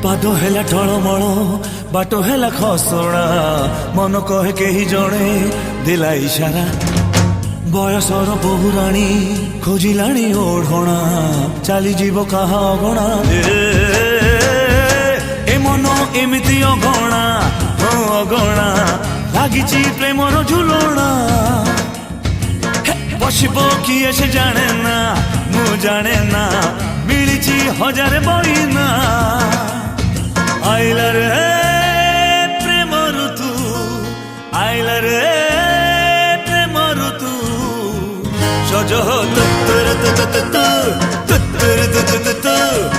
पाद है टलमल बाट है खसड़ा मन कहे कही जड़े दिला इशारा बयसर बहुराणी खोजिलाणी ओढ़णा चली जीव कहा अगणा ए मन एमती अगणा अगणा लगी प्रेमर झुलणा बसब किए से जाने ना मु जाने ना मिली हजार बहिना आइला रे प्रेम ऋतु आइला रे प्रेम ऋतु सज तुत्तर तुत्तर तुत्तर तुत्तर